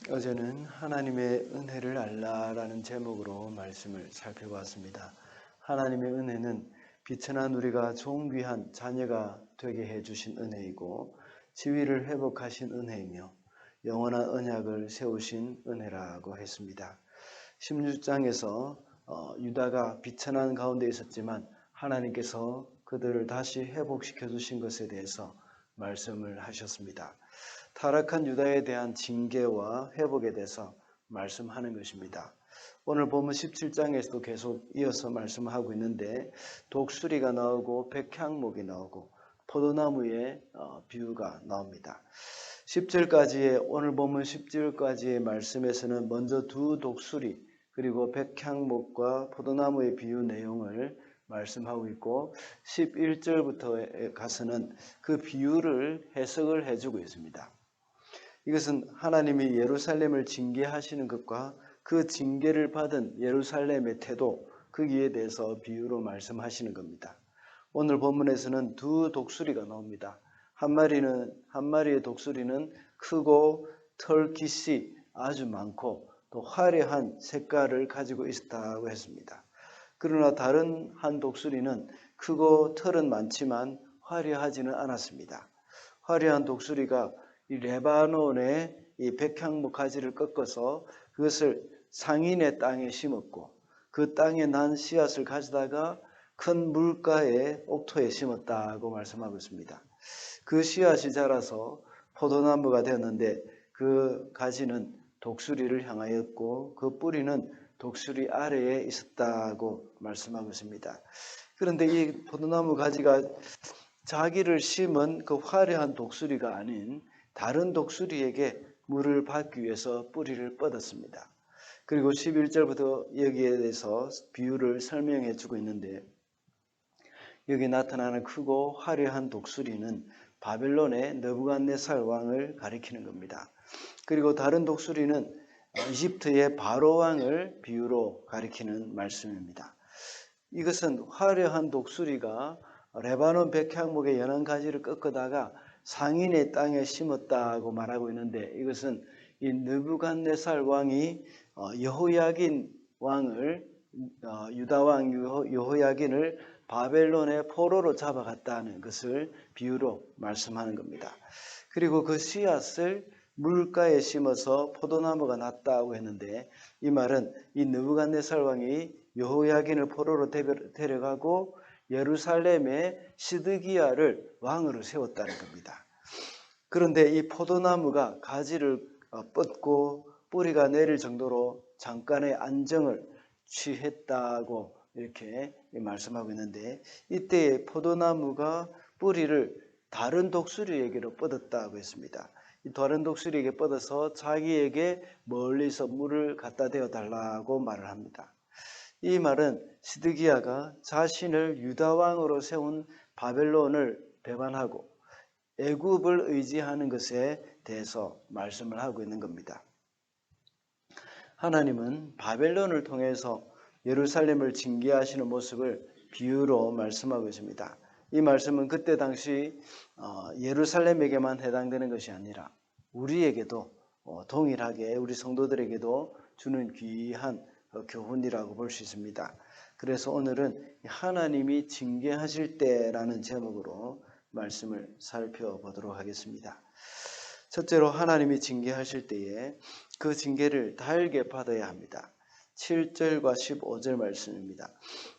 어제는 하나님의 은혜를 알라라는 제목으로 말씀을 살펴봤습니다. 하나님의 은혜는 비천한 우리가 존귀한 자녀가 되게 해주신 은혜이고 지위를 회복하신 은혜이며 영원한 언약을 세우신 은혜라고 했습니다. 16장에서 유다가 비천한 가운데 있었지만 하나님께서 그들을 다시 회복시켜 주신 것에 대해서 말씀을 하셨습니다. 타락한 유다에 대한 징계와 회복에 대해서 말씀하는 것입니다. 오늘 보면 17장에서도 계속 이어서 말씀하고 있는데 독수리가 나오고 백향목이 나오고 포도나무의 비유가 나옵니다. 10절까지의 오늘 보면 10절까지의 말씀에서는 먼저 두 독수리 그리고 백향목과 포도나무의 비유 내용을 말씀하고 있고 11절부터 가서는 그 비유를 해석을 해주고 있습니다. 이것은 하나님이 예루살렘을 징계하시는 것과 그 징계를 받은 예루살렘의 태도, 거기에 대해서 비유로 말씀하시는 겁니다. 오늘 본문에서는 두 독수리가 나옵니다. 한 마리의 독수리는 크고 털깃이 아주 많고 또 화려한 색깔을 가지고 있었다고 했습니다. 그러나 다른 한 독수리는 크고 털은 많지만 화려하지는 않았습니다. 화려한 독수리가 이 레바논의 이 백향목 가지를 꺾어서 그것을 상인의 땅에 심었고 그 땅에 난 씨앗을 가져다가 큰 물가의 옥토에 심었다고 말씀하고 있습니다. 그 씨앗이 자라서 포도나무가 되었는데 그 가지는 독수리를 향하였고 그 뿌리는 독수리 아래에 있었다고 말씀하고 있습니다. 그런데 이 포도나무 가지가 자기를 심은 그 화려한 독수리가 아닌 다른 독수리에게 물을 받기 위해서 뿌리를 뻗었습니다. 그리고 11절부터 여기에 대해서 비유를 설명해 주고 있는데 여기 나타나는 크고 화려한 독수리는 바벨론의 느부갓네살 왕을 가리키는 겁니다. 그리고 다른 독수리는 이집트의 바로 왕을 비유로 가리키는 말씀입니다. 이것은 화려한 독수리가 레바논 백향목의 연한 가지를 꺾어다가 상인의 땅에 심었다고 말하고 있는데 이것은 이 느부갓네살 왕이 여호야긴 왕을 유다 왕 여호야긴을 바벨론의 포로로 잡아갔다는 것을 비유로 말씀하는 겁니다. 그리고 그 씨앗을 물가에 심어서 포도나무가 났다고 했는데 이 말은 이 느부갓네살 왕이 여호야긴을 포로로 데려가고 예루살렘에 시드기야를 왕으로 세웠다는 겁니다. 그런데 이 포도나무가 가지를 뻗고 뿌리가 내릴 정도로 잠깐의 안정을 취했다고 이렇게 말씀하고 있는데 이때의 포도나무가 뿌리를 다른 독수리에게로 뻗었다고 했습니다. 이 다른 독수리에게 뻗어서 자기에게 멀리서 물을 갖다 대어 달라고 말을 합니다. 이 말은 시드기야가 자신을 유다 왕으로 세운 바벨론을 배반하고 애굽을 의지하는 것에 대해서 말씀을 하고 있는 겁니다. 하나님은 바벨론을 통해서 예루살렘을 징계하시는 모습을 비유로 말씀하고 있습니다. 이 말씀은 그때 당시 예루살렘에게만 해당되는 것이 아니라 우리에게도 동일하게 우리 성도들에게도 주는 귀한 교훈이라고 볼 수 있습니다. 그래서 오늘은 하나님이 징계하실 때라는 제목으로 말씀을 살펴보도록 하겠습니다. 첫째로 하나님이 징계하실 때에 그 징계를 달게 받아야 합니다. 7절과 15절 말씀입니다.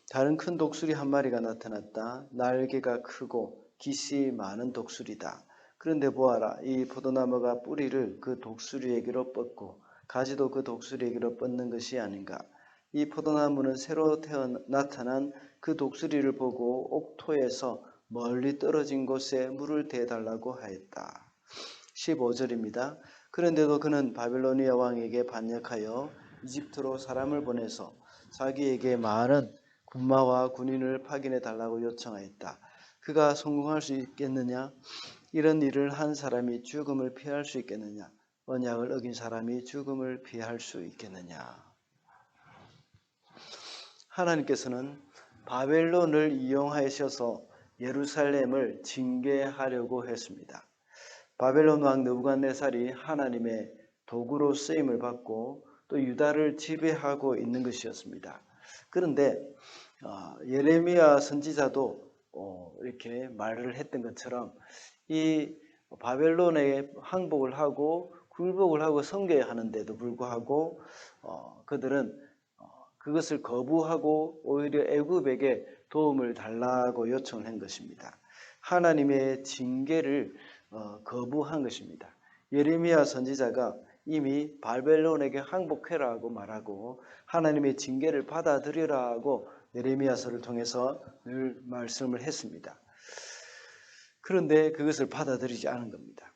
다른 큰 독수리 한 마리가 나타났다. 날개가 크고 깃이 많은 독수리다. 그런데 보아라, 이 포도나무가 뿌리를 그 독수리에게로 뻗고 가지도 그 독수리에게로 뻗는 것이 아닌가. 이 포도나무는 새로 나타난 그 독수리를 보고 옥토에서 멀리 떨어진 곳에 물을 대달라고 하였다. 15절입니다. 그런데도 그는 바빌로니아 왕에게 반역하여 이집트로 사람을 보내서 자기에게 많은 군마와 군인을 파견해 달라고 요청하였다. 그가 성공할 수 있겠느냐? 이런 일을 한 사람이 죽음을 피할 수 있겠느냐? 언약을 어긴 사람이 죽음을 피할 수 있겠느냐? 하나님께서는 바벨론을 이용하셔서 예루살렘을 징계하려고 했습니다. 바벨론 왕 느부갓네살이 하나님의 도구로 쓰임을 받고 또 유다를 지배하고 있는 것이었습니다. 그런데 예레미야 선지자도 이렇게 말을 했던 것처럼 이 바벨론에 항복을 하고 굴복을 하고 섬겨야 하는데도 불구하고 그들은 그것을 거부하고 오히려 애굽에게 도움을 달라고 요청을 한 것입니다. 하나님의 징계를 거부한 것입니다. 예레미야 선지자가 이미 바벨론에게 항복해라고 말하고 하나님의 징계를 받아들이라고 예레미야서를 통해서 늘 말씀을 했습니다. 그런데 그것을 받아들이지 않은 겁니다.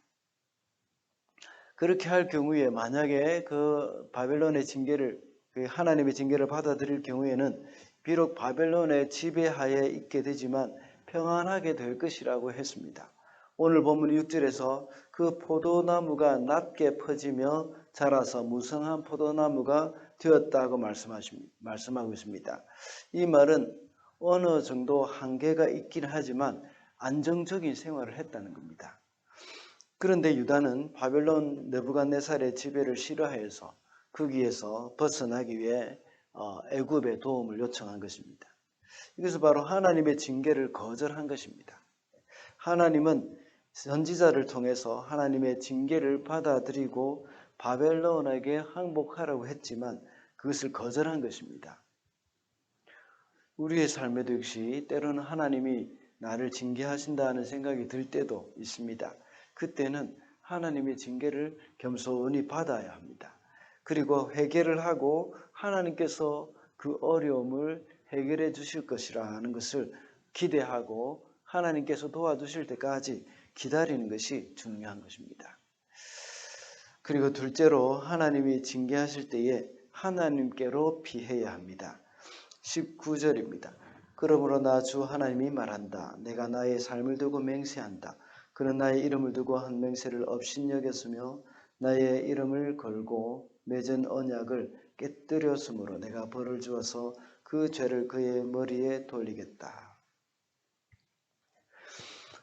그렇게 할 경우에 만약에 그 바벨론의 징계를 하나님의 징계를 받아들일 경우에는 비록 바벨론의 지배하에 있게 되지만 평안하게 될 것이라고 했습니다. 오늘 본문 6절에서 그 포도나무가 낮게 퍼지며 자라서 무성한 포도나무가 되었다고 말씀하고 있습니다. 이 말은 어느 정도 한계가 있긴 하지만 안정적인 생활을 했다는 겁니다. 그런데 유다는 바벨론 느부갓네살의 지배를 싫어해서 거기에서 벗어나기 위해 애굽의 도움을 요청한 것입니다. 이것은 바로 하나님의 징계를 거절한 것입니다. 하나님은 선지자를 통해서 하나님의 징계를 받아들이고 바벨론에게 항복하라고 했지만 그것을 거절한 것입니다. 우리의 삶에도 역시 때로는 하나님이 나를 징계하신다는 생각이 들 때도 있습니다. 그때는 하나님의 징계를 겸손히 받아야 합니다. 그리고 회개를 하고 하나님께서 그 어려움을 해결해 주실 것이라는 것을 기대하고 하나님께서 도와주실 때까지 기다리는 것이 중요한 것입니다. 그리고 둘째로 하나님이 징계하실 때에 하나님께로 피해야 합니다. 19절입니다. 그러므로 나 주 하나님이 말한다. 내가 나의 삶을 두고 맹세한다. 그는 나의 이름을 두고 한 맹세를 업신여겼으며 나의 이름을 걸고 맺은 언약을 깨뜨렸으므로 내가 벌을 주어서 그 죄를 그의 머리에 돌리겠다.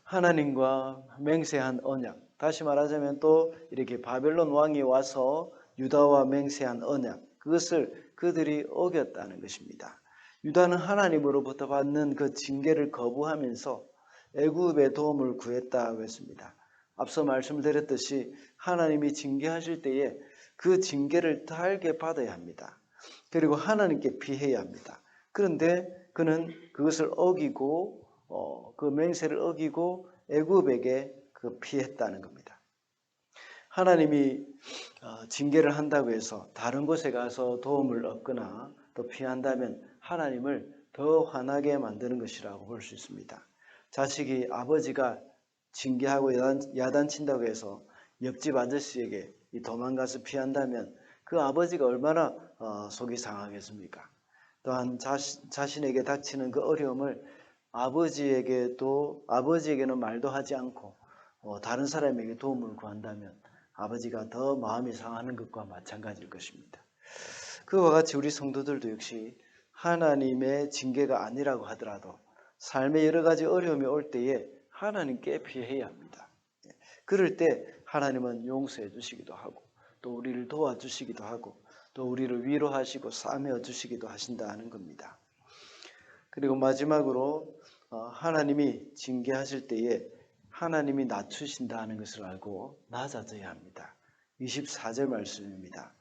하나님과 맹세한 언약, 다시 말하자면 또 이렇게 바벨론 왕이 와서 유다와 맹세한 언약, 그것을 그들이 어겼다는 것입니다. 유다는 하나님으로부터 받는 그 징계를 거부하면서 애굽의 도움을 구했다고 했습니다. 앞서 말씀드렸듯이 하나님이 징계하실 때에 그 징계를 달게 받아야 합니다. 그리고 하나님께 피해야 합니다. 그런데 그는 그것을 어기고 그 맹세를 어기고 애굽에게 피했다는 겁니다. 하나님이 징계를 한다고 해서 다른 곳에 가서 도움을 얻거나 또 피한다면 하나님을 더 화나게 만드는 것이라고 볼 수 있습니다. 자식이 아버지가 징계하고 야단친다고 해서 옆집 아저씨에게 도망가서 피한다면 그 아버지가 얼마나 속이 상하겠습니까? 또한 자신에게 닥치는 그 어려움을 아버지에게는 말도 하지 않고 다른 사람에게 도움을 구한다면 아버지가 더 마음이 상하는 것과 마찬가지일 것입니다. 그와 같이 우리 성도들도 역시 하나님의 징계가 아니라고 하더라도 삶의 여러 가지 어려움이 올 때에 하나님께 피해야 합니다. 그럴 때 하나님은 용서해 주시기도 하고 또 우리를 도와주시기도 하고 또 우리를 위로하시고 싸매어 주시기도 하신다는 겁니다. 그리고 마지막으로 하나님이 징계하실 때에 하나님이 낮추신다는 것을 알고 낮아져야 합니다. 24절 말씀입니다.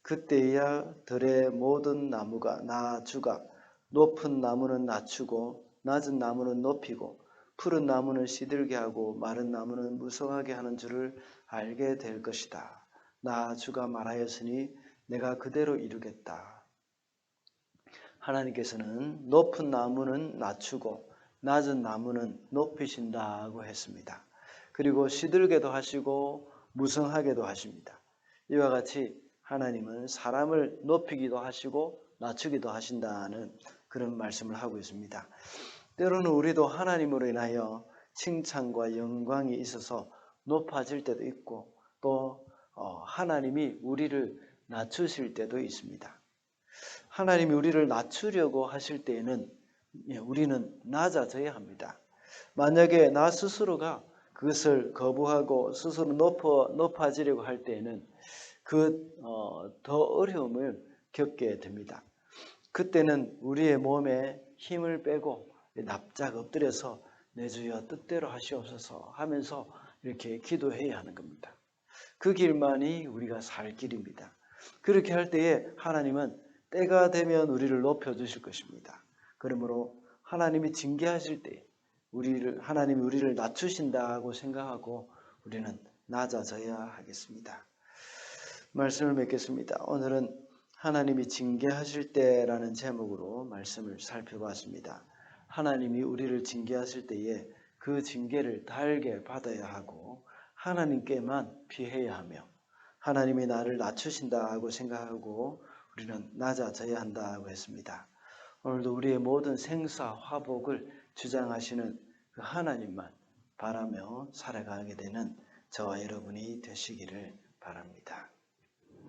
그때야 들의 모든 나무가 나 주가 높은 나무는 낮추고 낮은 나무는 높이고 푸른 나무는 시들게 하고 마른 나무는 무성하게 하는 줄을 알게 될 것이다. 나 주가 말하였으니 내가 그대로 이루겠다. 하나님께서는 높은 나무는 낮추고 낮은 나무는 높이신다고 했습니다. 그리고 시들게도 하시고 무성하게도 하십니다. 이와 같이 하나님은 사람을 높이기도 하시고 낮추기도 하신다는 그런 말씀을 하고 있습니다. 때로는 우리도 하나님으로 인하여 칭찬과 영광이 있어서 높아질 때도 있고 또 하나님이 우리를 낮추실 때도 있습니다. 하나님이 우리를 낮추려고 하실 때에는 우리는 낮아져야 합니다. 만약에 나 스스로가 그것을 거부하고 스스로 높아지려고 할 때에는 더 어려움을 겪게 됩니다. 그때는 우리의 몸에 힘을 빼고 납작 엎드려서 내 주여 뜻대로 하시옵소서 하면서 이렇게 기도해야 하는 겁니다. 그 길만이 우리가 살 길입니다. 그렇게 할 때에 하나님은 때가 되면 우리를 높여주실 것입니다. 그러므로 하나님이 징계하실 때 하나님이 우리를 낮추신다고 생각하고 우리는 낮아져야 하겠습니다. 말씀을 맺겠습니다. 오늘은 하나님이 징계하실 때라는 제목으로 말씀을 살펴봤습니다. 하나님이 우리를 징계하실 때에 그 징계를 달게 받아야 하고 하나님께만 피해야 하며 하나님이 나를 낮추신다고 생각하고 우리는 낮아져야 한다고 했습니다. 오늘도 우리의 모든 생사 화복을 주장하시는 그 하나님만 바라며 살아가게 되는 저와 여러분이 되시기를 바랍니다.